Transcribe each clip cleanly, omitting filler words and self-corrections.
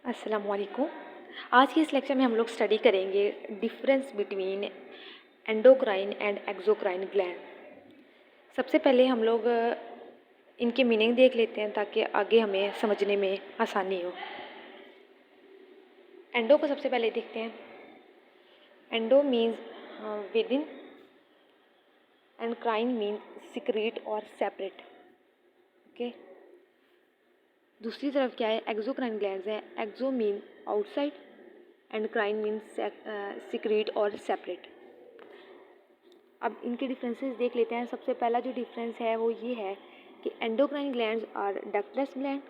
अस्सलाम वालेकुम। आज के इस लेक्चर में हम लोग स्टडी करेंगे difference between endocrine and exocrine gland. सबसे पहले हम लोग इनके मीनिंग देख लेते हैं ताकि आगे हमें समझने में आसानी हो। एंडो को सबसे पहले देखते हैं। Endo means within and crine means secrete और सेपरेट। ओके, दूसरी तरफ क्या है, एक्सोक्राइन ग्लैंड्स है। Exo mean outside and crine means secrete और सेपरेट। अब इनके डिफरेंसेस देख लेते हैं। सबसे पहला जो डिफरेंस है वो ये है कि endocrine glands are ductless gland,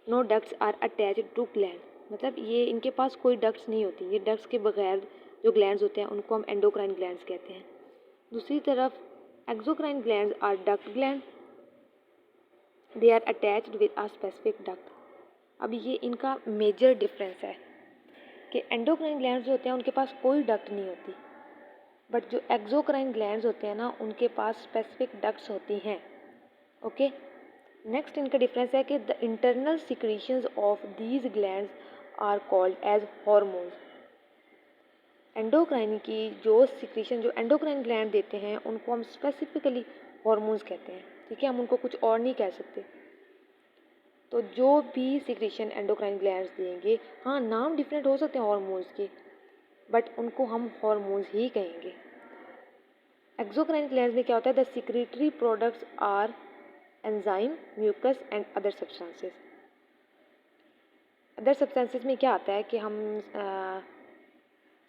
no ducts are attached to gland. मतलब ये इनके पास कोई डक्ट्स नहीं होती, ये डक्ट्स के बगैर जो ग्लैंड्स होते हैं उनको हम एंडोक्राइन ग्लैंड्स कहते हैं। दूसरी तरफ exocrine glands are duct gland, they are attached with a specific duct. अब ये इनका मेजर डिफरेंस है कि एंडोक्राइन ग्लैंड्स जो होते हैं उनके पास कोई डक्ट नहीं होती, बट जो एक्सोक्राइन ग्लैंड्स होते हैं ना उनके पास स्पेसिफिक डक्ट्स होती हैं। ओके, नेक्स्ट इनका डिफरेंस है कि the internal secretions of these glands are called as hormones. Endocrine की जो सिक्रीशन जो एंडोक्राइन ग्लैंड देते हैं उनको हम स्पेसिफिकली हार्मोन्स कहते हैं। ठीक है, हम उनको कुछ और नहीं कह सकते। तो जो भी सिक्रीशन एंडोक्राइन ग्लैंड्स देंगे, हाँ नाम डिफरेंट हो सकते हैं हार्मोन्स के, बट उनको हम हार्मोन्स ही कहेंगे। एक्सोक्राइन ग्लैंड्स में क्या होता है, the secretory products are enzyme, mucus and other substances. Other substances में क्या आता है कि हम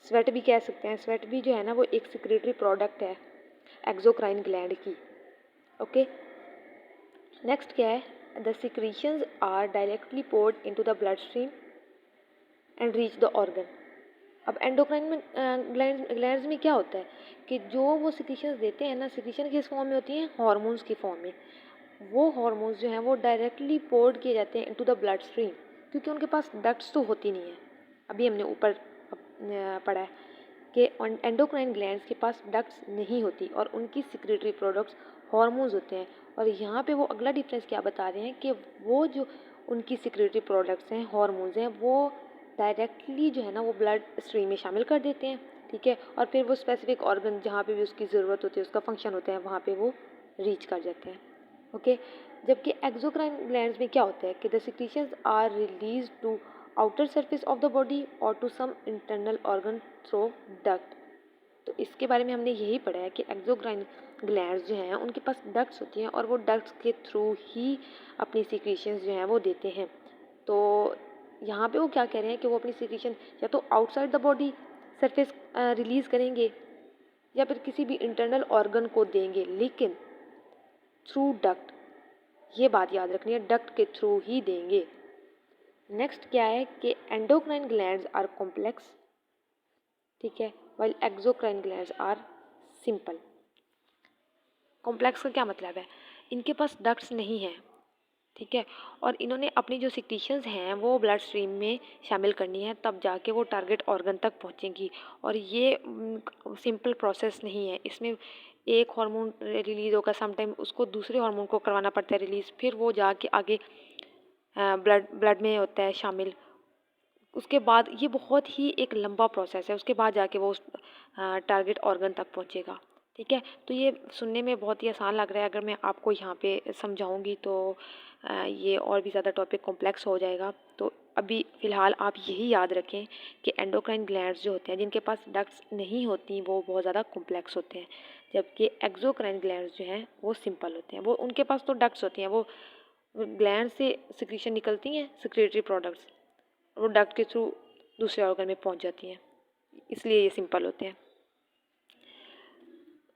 स्वेट भी कह सकते हैं। स्वेट भी जो है ना वो एक सिक्रेटरी प्रोडक्ट है एक्सोक्राइन ग्लैंड की। ओके, नेक्स्ट क्या है, the secretions are directly poured into the blood stream and reach the organ. अब एंडोक्राइन में ग्लैंड्स में क्या होता है कि जो वो सिक्रीशंस देते हैं ना, सिक्रीशन किस फॉर्म में होती हैं, हार्मोन्स की फॉर्म में। वो हार्मोन्स जो हैं वो डायरेक्टली पोर्ड किए जाते हैं इनटू द ब्लड स्ट्रीम, क्योंकि उनके पास डक्ट्स तो होती नहीं है। अभी हमने ऊपर पढ़ा है कि एंडोक्राइन ग्लैंड्स के पास डक्ट्स नहीं होती और उनकी सिक्रेटरी प्रोडक्ट्स हार्मोन्स होते हैं। और यहाँ पे वो अगला डिफरेंस क्या बता रहे हैं कि वो जो उनकी सिक्रेटरी प्रोडक्ट्स हैं, हार्मोन्स हैं, वो डायरेक्टली जो है ना वो ब्लड स्ट्रीम में शामिल कर देते हैं। ठीक है, और फिर वो स्पेसिफिक ऑर्गन जहाँ पे भी उसकी ज़रूरत होती है, उसका फंक्शन होता है, वहाँ पे वो रीच कर जाते हैं। ओके, जबकि एक्सोक्राइन ग्लैंड्स में क्या होता है कि the secretions are release to outer surface of the body और to some internal organ through duct. तो इसके बारे में हमने यही पढ़ा है कि एक्सोक्राइन ग्लैंड्स जो हैं उनके पास डक्ट्स होती हैं और वो डक्ट्स के थ्रू ही अपनी सिक्रीशंस जो हैं वो देते हैं। तो यहाँ पे वो क्या कह रहे हैं कि वो अपनी सिक्रीशन या तो outside the body surface release करेंगे या फिर किसी भी इंटरनल ऑर्गन को देंगे, लेकिन थ्रू डक्ट। ये बात याद रखनी है, डक्ट के थ्रू ही देंगे। नेक्स्ट क्या है कि एंडोक्राइन ग्लैंड्स आर कॉम्प्लेक्स, ठीक है, while exocrine glands are simple. Complex का क्या मतलब है, इनके पास डक्ट्स नहीं हैं, ठीक है, और इन्होंने अपनी जो सिक्रीशंस हैं वो ब्लड स्ट्रीम में शामिल करनी है, तब जाके वो टारगेट ऑर्गन तक पहुंचेंगी। और ये सिंपल प्रोसेस नहीं है, इसमें एक हार्मोन रिलीज़ होगा, समटाइम उसको दूसरे हार्मोन को करवाना पड़ता है रिलीज़, फिर वो जाके आगे ब्लड में होता है शामिल। उसके बाद ये बहुत ही एक लंबा प्रोसेस है, उसके बाद जाके वो टारगेट ऑर्गन तक पहुंचेगा। ठीक है, तो ये सुनने में बहुत ही आसान लग रहा है, अगर मैं आपको यहाँ पे समझाऊंगी तो ये और भी ज़्यादा टॉपिक कॉम्प्लेक्स हो जाएगा। तो अभी फ़िलहाल आप यही याद रखें कि एंडोक्राइन ग्लैंड्स जो होते हैं जिनके पास डक्ट्स नहीं होती वो बहुत ज़्यादा कॉम्प्लेक्स होते हैं, जबकि एक्सोक्राइन ग्लैंड्स जो हैं वो सिंपल होते हैं। वो उनके पास तो डक्ट्स होती हैं, वो ग्लैंड से सिक्रीशन निकलती हैं सिक्रेटरी प्रोडक्ट्स, वो डक्ट के थ्रू दूसरे ऑर्गन में पहुंच जाती हैं, इसलिए ये सिंपल होते हैं।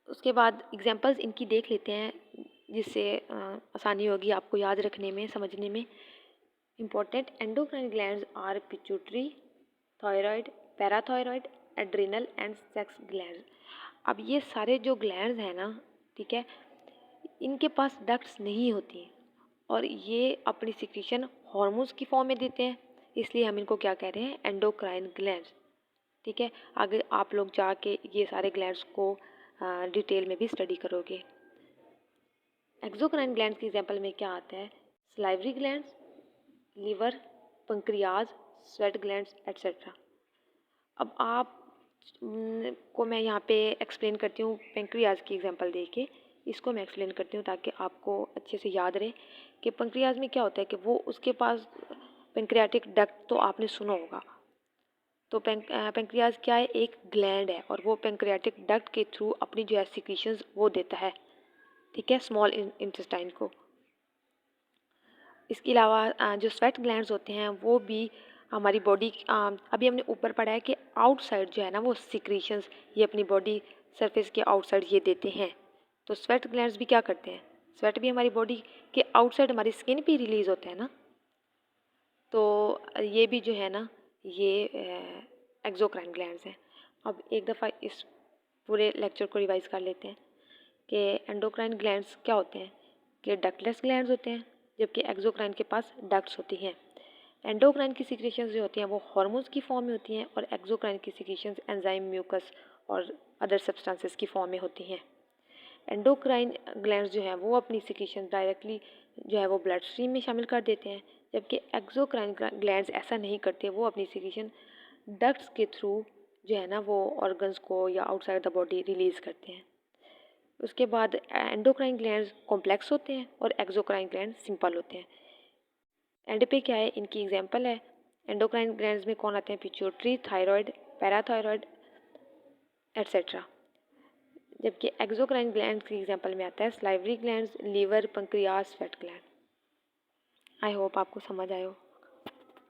उसके बाद एग्जांपल्स इनकी देख लेते हैं जिससे आसानी होगी आपको याद रखने में, समझने में। Important endocrine glands are pituitary, thyroid, parathyroid, adrenal and sex glands. अब ये सारे जो ग्लैंड्स हैं ना, ठीक है, इनके पास डक्ट्स नहीं होती और ये अपनी सिक्रीशन हार्मोन्स की फॉर्म में देते हैं, इसलिए हम इनको क्या कह रहे हैं, एंडोक्राइन ग्लैंड्स। ठीक है, आगे आप लोग जाके ये सारे ग्लैंड्स को डिटेल में भी स्टडी करोगे। एक्सोक्राइन ग्लैंड्स की एग्जांपल में क्या आता है, salivary glands, liver, pancreas, sweat glands etcetera. अब आप को मैं यहाँ पे एक्सप्लेन करती हूँ पेंक्रियाज की एग्जांपल दे के। इसको मैं एक्सप्लेन करती हूँ ताकि आपको अच्छे से याद रहे कि पेंक्रियाज में क्या होता है कि वो उसके पास पेंक्रियाटिक डक्ट तो आपने सुना होगा। तो पेंक्रियाज क्या है, एक ग्लैंड है और वो पेंक्रियाटिक डक्ट के थ्रू अपनी जो है सिक्रीशंस वो देता है, ठीक है, स्मॉल इंटेस्टाइन को। इसके अलावा जो स्वेट ग्लैंड्स होते हैं वो भी हमारी बॉडी, अभी हमने ऊपर पढ़ा है कि आउटसाइड जो है ना वो सिक्रीशंस ये अपनी बॉडी सरफेस के आउटसाइड ये देते हैं। तो स्वेट ग्लैंड्स भी क्या करते हैं, स्वेट भी हमारी बॉडी के आउटसाइड हमारी स्किन पे रिलीज होते हैं ना। तो ये भी जो है ना ये एक्सोक्राइन ग्लैंड्स हैं। अब एक दफ़ा इस पूरे लेक्चर को रिवाइज कर लेते हैं कि एंडोक्राइन ग्लैंड्स क्या होते हैं, कि डक्टलेस ग्लैंड्स होते हैं, जबकि एक्सोक्राइन के पास डक्ट्स होती हैं। एंडोक्राइन की सिक्रीशंस जो होती हैं वो हार्मोन्स की फॉर्म में होती हैं और एक्सोक्राइन की सिक्रीशंस एंजाइम, म्यूकस और अदर सब्सटेंसेस की फॉर्म में होती हैं। एंडोक्राइन ग्लैंड्स जो हैं वो अपनी सिक्रीशन डायरेक्टली जो है वो ब्लड स्ट्रीम में शामिल कर देते हैं, जबकि एक्सोक्राइन ग्लैंड्स ऐसा नहीं करते, वो अपनी सिक्रीशन डक्ट्स के थ्रू जो है ना वो ऑर्गन्स को या आउटसाइड द बॉडी रिलीज़ करते हैं। उसके बाद एंडोक्राइन ग्लैंड्स कॉम्प्लेक्स होते हैं और एक्सोक्राइन ग्लैंड सिंपल होते हैं। एंड पे क्या है, इनकी एग्जांपल है एंडोक्राइन ग्लैंड्स में कौन आते हैं, पिट्यूटरी, थायराइड, पैराथायराइड एट्सेट्रा। जबकि एक्सोक्राइन ग्लैंड की एग्जांपल में आता है salivary glands, liver, pancreas, fat gland. I hope आपको समझ आए हो।